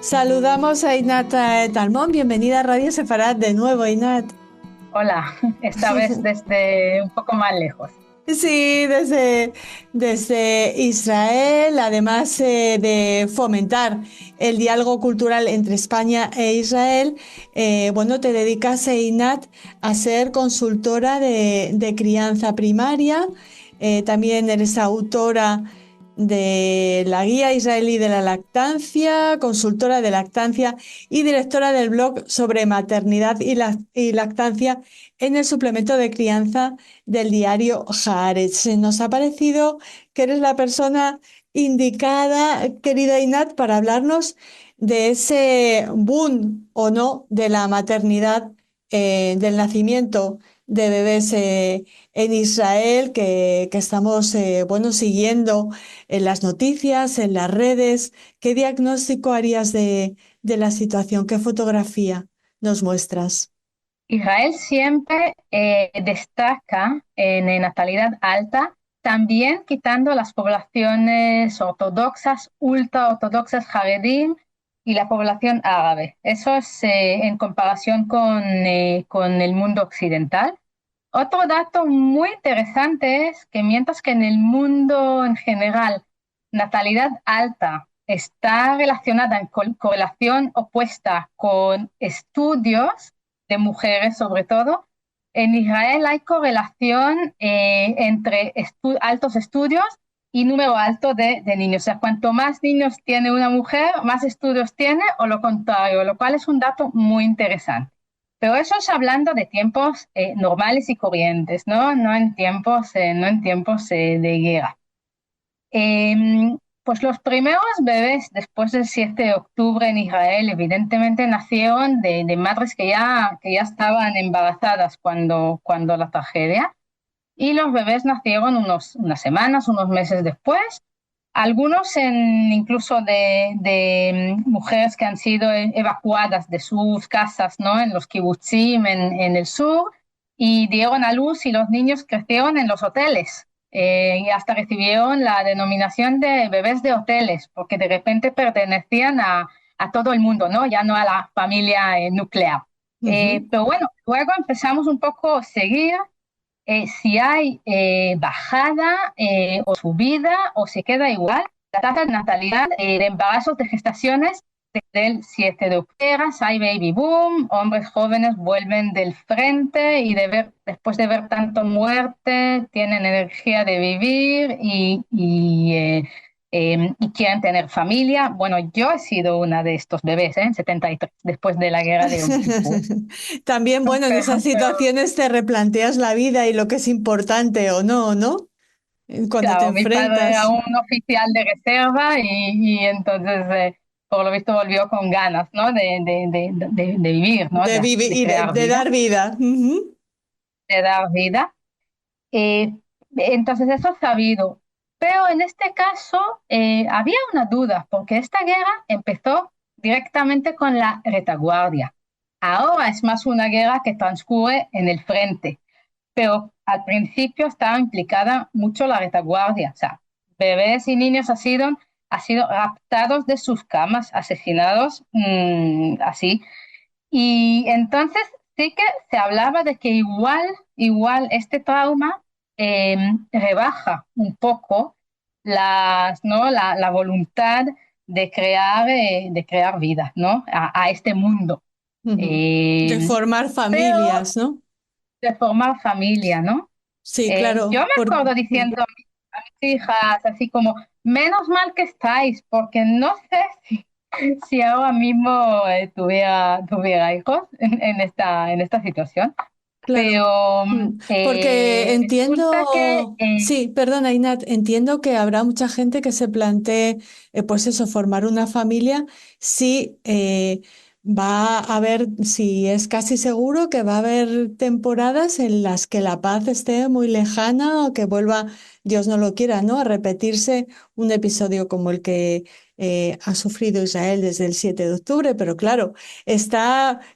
Saludamos a Inat Talmón. Bienvenida a Radio Sefarad de nuevo, Inat. Hola, esta vez desde un poco más lejos. Sí, desde Israel, además de fomentar el diálogo cultural entre España e Israel, bueno, te dedicas, Inat, a ser consultora de crianza primaria. También eres autora de la Guía Israelí de la Lactancia, consultora de lactancia y directora del blog sobre maternidad y lactancia en el suplemento de crianza del diario Haaretz. Nos ha parecido que eres la persona indicada, querida Inat, para hablarnos de ese boom o no de la maternidad, del nacimiento de bebés en Israel, que estamos bueno, siguiendo en las noticias, en las redes. ¿Qué diagnóstico harías de la situación? ¿Qué fotografía nos muestras? Israel siempre destaca en natalidad alta, también quitando las poblaciones ortodoxas, ultra ortodoxas, Haredim y la población árabe. Eso es en comparación con el mundo occidental. Otro dato muy interesante es que mientras que en el mundo en general natalidad alta está relacionada en correlación opuesta con estudios de mujeres sobre todo, en Israel hay correlación entre altos estudios y número alto de niños. O sea, cuanto más niños tiene una mujer, más estudios tiene o lo contrario, lo cual es un dato muy interesante. Pero eso es hablando de tiempos normales y corrientes, ¿no? No en tiempos de guerra. Pues los primeros bebés después del 7 de octubre en Israel evidentemente nacieron de madres que ya estaban embarazadas cuando la tragedia y los bebés nacieron unas semanas, unos meses después, algunos incluso de mujeres que han sido evacuadas de sus casas, ¿no? En los kibutzim en el sur y dieron a luz y los niños crecieron en los hoteles. Y hasta recibieron la denominación de bebés de hoteles, porque de repente pertenecían a todo el mundo, ¿no? Ya no a la familia nuclear. Ujú. Pero bueno, luego empezamos un poco a seguir si hay bajada o subida o se queda igual la tasa de natalidad de embarazos de gestaciones desde el 7 de octubre, hay baby boom, hombres jóvenes vuelven del frente y después de ver tanto muerte tienen energía de vivir y quieren tener familia. Bueno, yo he sido una de estos bebés, en 73, después de la guerra de Yom Kippur. También, bueno, en esas Pero, situaciones te replanteas la vida y lo que es importante o no, ¿no? Cuando te claro, mi padre era enfrentas un oficial de reserva y entonces, por lo visto, volvió con ganas, ¿no? De vivir, ¿no? de vivir De y crear de vida, dar vida. Ujú. de dar vida. Eh, entonces, eso es sabido. Pero en este caso, había una duda, porque esta guerra empezó directamente con la retaguardia. Ahora es más una guerra que transcurre en el frente, pero al principio estaba implicada mucho la retaguardia, o sea, bebés y niños han sido raptados de sus camas, asesinados así. Y entonces sí que se hablaba de que igual este trauma eh, rebaja un poco ¿no? la voluntad de crear vida, ¿no? A este mundo. Ujú. De Eh, formar pero familias, ¿no? de formar familia, ¿no? Sí, Yo claro. me acuerdo diciendo a mis hijas, así como, menos mal que estáis, porque no sé si ahora mismo tuviera hijos en esta situación, Claro. pero Porque resulta que entiendo, sí, perdona, Inat, entiendo que habrá mucha gente que se plantee, pues eso, formar una familia, si va a haber, si es casi seguro que va a haber temporadas en las que la paz esté muy lejana o que vuelva, Dios no lo quiera, ¿no? A repetirse un episodio como el que ha sufrido Israel desde el 7 de octubre, pero claro.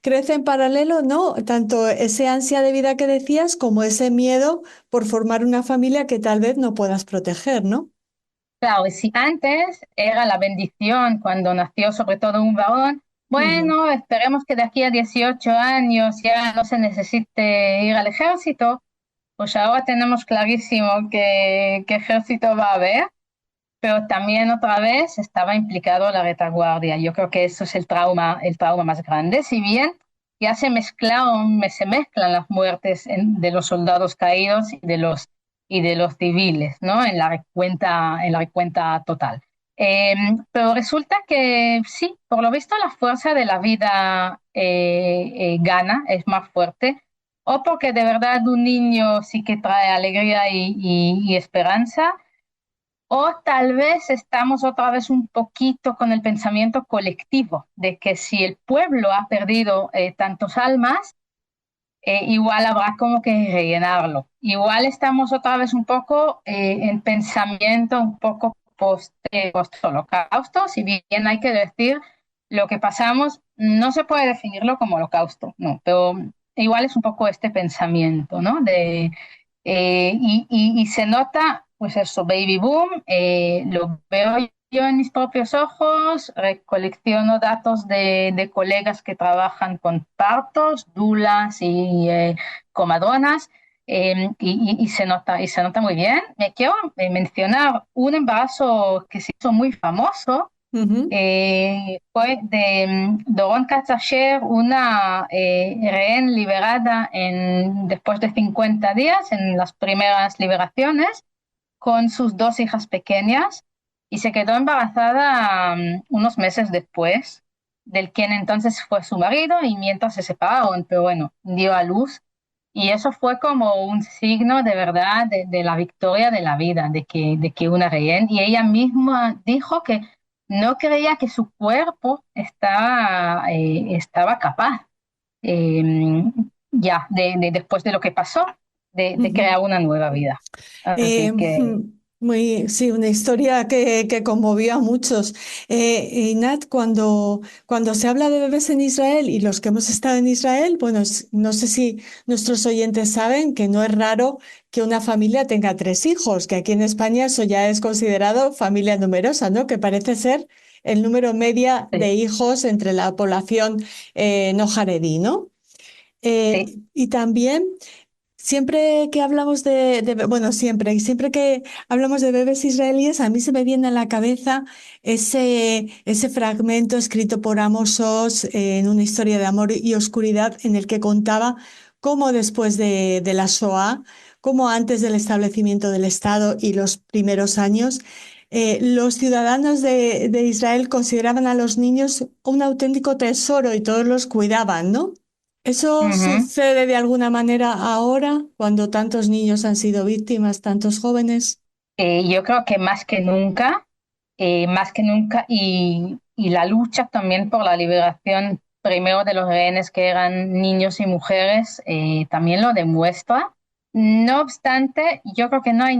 Crece en paralelo, ¿no? Tanto ese ansia de vida que decías como ese miedo por formar una familia que tal vez no puedas proteger, ¿no? Claro, y si antes era la bendición cuando nació sobre todo un varón, Ujú. bueno, esperemos que de aquí a 18 años ya no se necesite ir al ejército, pues ahora tenemos clarísimo que ejército va a haber, pero también otra vez estaba implicado la retaguardia. Yo creo que eso es el trauma más grande. Si bien ya se mezclan las muertes de los soldados caídos y de los civiles, ¿no? En la recuenta total. Eh, pero resulta que sí, por lo visto la fuerza de la vida gana, es más fuerte, o porque de verdad un niño sí que trae alegría y esperanza, o tal vez estamos otra vez un poquito con el pensamiento colectivo de que si el pueblo ha perdido tantos almas, igual habrá como que rellenarlo. Igual estamos otra vez un poco en pensamiento un poco post-holocausto, si bien hay que decir lo que pasamos, no se puede definirlo como holocausto, no, pero igual es un poco este pensamiento, ¿no? Y se nota, pues eso, baby boom, lo veo yo en mis propios ojos, recolecciono datos de colegas que trabajan con partos, dulas y comadronas, y se nota muy bien. Me quiero mencionar un embarazo que se hizo muy famoso, Ujú. fue de Doron Katzacher, una rehén liberada después de 50 días en las primeras liberaciones con sus dos hijas pequeñas y se quedó embarazada unos meses después del quien entonces fue su marido y mientras se separaron, pero bueno, dio a luz. Y eso fue como un signo de verdad de la victoria de la vida, de que una rehén. Y ella misma dijo que no creía que su cuerpo estaba capaz, eh, después de lo que pasó, de Ujú. crear una nueva vida. Así que Muy, sí, una historia que conmovió a muchos. Y Nat, cuando se habla de bebés en Israel y los que hemos estado en Israel, bueno, no sé si nuestros oyentes saben que no es raro que una familia tenga tres hijos, que aquí en España eso ya es considerado familia numerosa, ¿no? Que parece ser el número media sí, de hijos entre la población no jaredí, ¿no? sí. Y también siempre que hablamos bueno, siempre, y siempre que hablamos de bebés israelíes, a mí se me viene a la cabeza ese fragmento escrito por Amos Oz en una historia de amor y oscuridad en el que contaba cómo después de la Shoah, cómo antes del establecimiento del Estado y los primeros años, los ciudadanos de Israel consideraban a los niños un auténtico tesoro y todos los cuidaban, ¿no? ¿Eso Ujú. sucede de alguna manera ahora, cuando tantos niños han sido víctimas, tantos jóvenes? Yo creo que más que nunca, y la lucha también por la liberación, primero de los rehenes que eran niños y mujeres, también lo demuestra. No obstante, yo creo que no hay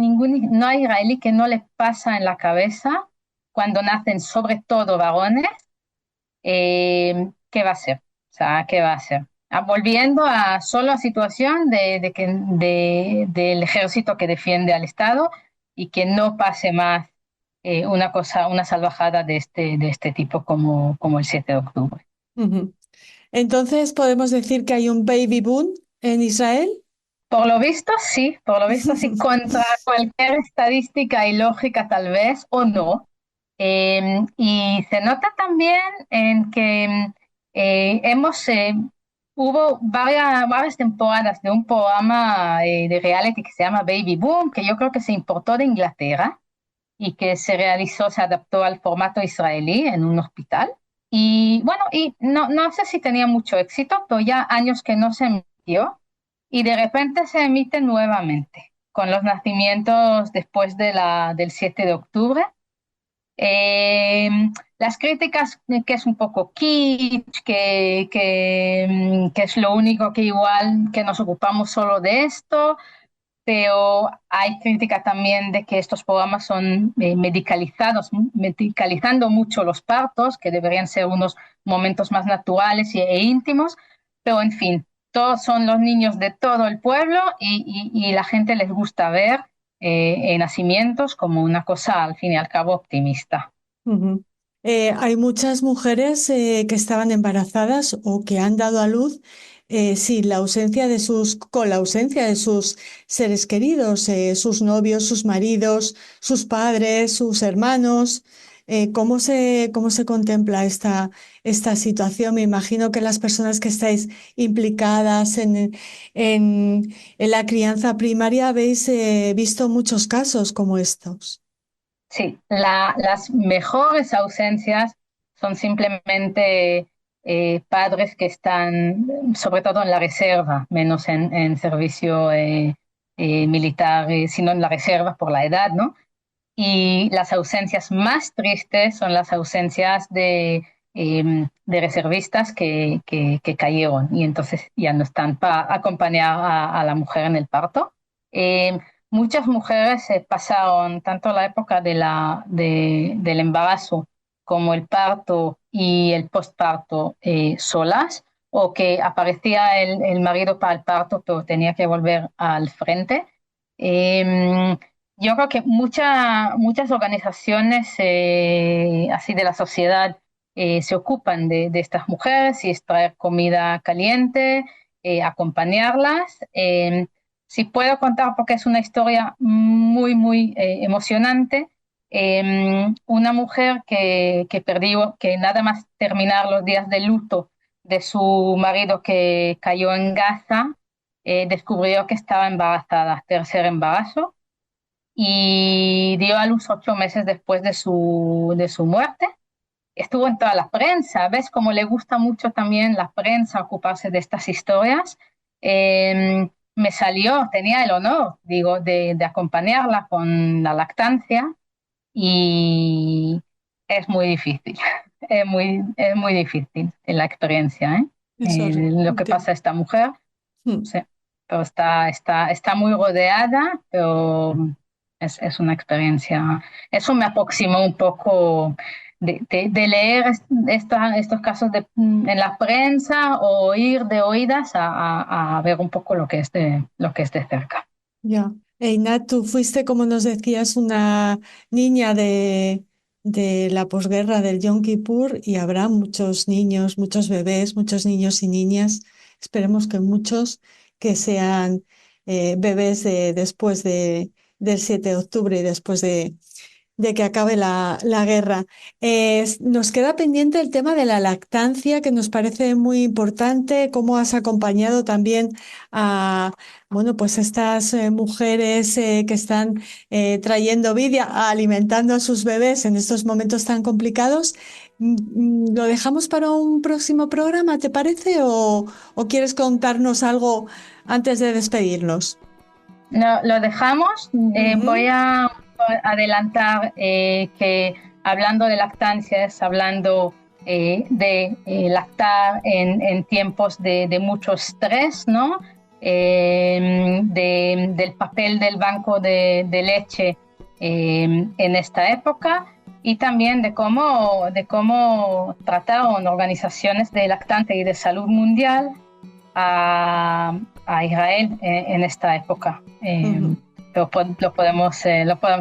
israelí que no le pasa en la cabeza cuando nacen sobre todo varones, ¿qué va a hacer? O sea, ¿qué va a hacer? Volviendo a solo a situación del ejército que defiende al Estado y que no pase más una salvajada de este tipo como el 7 de octubre. Ujú. Entonces, ¿podemos decir que hay un baby boom en Israel? Por lo visto sí, contra cualquier estadística y lógica tal vez, o no. Y se nota también en que hubo varias temporadas de un programa de reality que se llama Baby Boom, que yo creo que se importó de Inglaterra y que se adaptó al formato israelí en un hospital. Y bueno, y no sé si tenía mucho éxito, pero ya años que no se emitió y de repente se emite nuevamente con los nacimientos después del 7 de octubre. Eh, las críticas que es un poco kitsch, que es lo único que igual que nos ocupamos solo de esto, pero hay crítica también de que estos programas son medicalizando mucho los partos, que deberían ser unos momentos más naturales e íntimos, pero en fin, todos son los niños de todo el pueblo y la gente les gusta ver. nacimientos como una cosa al fin y al cabo optimista. Ujú. Hay muchas mujeres que estaban embarazadas o que han dado a luz sin la ausencia de con la ausencia de sus seres queridos, sus novios, sus maridos, sus padres, sus hermanos. Cómo se contempla esta situación? Me imagino que las personas que estáis implicadas en la crianza primaria habéis visto muchos casos como estos. Sí, las mejores ausencias son simplemente padres que están, sobre todo en la reserva, menos en servicio militar, sino en la reserva por la edad, ¿no? Y las ausencias más tristes son las ausencias de reservistas que cayeron y entonces ya no están para acompañar a la mujer en el parto. Eh, Muchas mujeres pasaron tanto la época del embarazo como el parto y el postparto solas, o que aparecía el marido para el parto, pero tenía que volver al frente. Eh, yo creo que muchas organizaciones así de la sociedad se ocupan de estas mujeres y es traer comida caliente, acompañarlas. Si puedo contar, porque es una historia muy emocionante, una mujer que perdió, que nada más terminar los días de luto de su marido que cayó en Gaza, descubrió que estaba embarazada, tercer embarazo, y dio a luz 8 meses después de su muerte. Estuvo en toda la prensa, ¿ves? Como le gusta mucho también la prensa ocuparse de estas historias. Me salió, tenía el honor, digo, de acompañarla con la lactancia y es muy difícil, es muy difícil la experiencia, ¿eh? Eso Lo que pasa a esta mujer, Mm. sí, pero está muy rodeada, pero es una experiencia. Eso me aproximó un poco de leer estos casos en la prensa o oír de oídas a ver un poco lo que es de cerca. Ya. Einat, tú fuiste, como nos decías, una niña de la posguerra del Yom Kippur y habrá muchos niños, muchos bebés, muchos niños y niñas, esperemos que muchos que sean bebés después del 7 de octubre y después de que acabe la guerra. Nos queda pendiente el tema de la lactancia, que nos parece muy importante, cómo has acompañado también a, bueno, pues estas mujeres que están trayendo vida, alimentando a sus bebés en estos momentos tan complicados. ¿Lo dejamos para un próximo programa, te parece? ¿O quieres contarnos algo antes de despedirnos? No, lo dejamos. Voy Ujú. a adelantar que hablando de lactancia es hablando de lactar en tiempos de mucho estrés, ¿no? Del papel del banco de leche en esta época y también de cómo trataron organizaciones de lactante y de salud mundial a Israel en esta época. Ujú. Lo podemos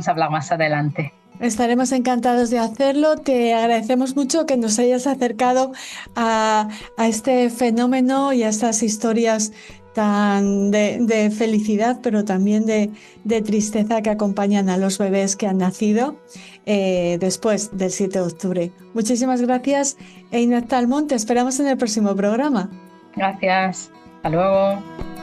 hablar más adelante. Estaremos encantados de hacerlo. Te agradecemos mucho que nos hayas acercado a este fenómeno y a estas historias tan de felicidad, pero también de tristeza que acompañan a los bebés que han nacido después del 7 de octubre. Muchísimas gracias, Einat Talmont. Te esperamos en el próximo programa. Gracias. Hasta luego.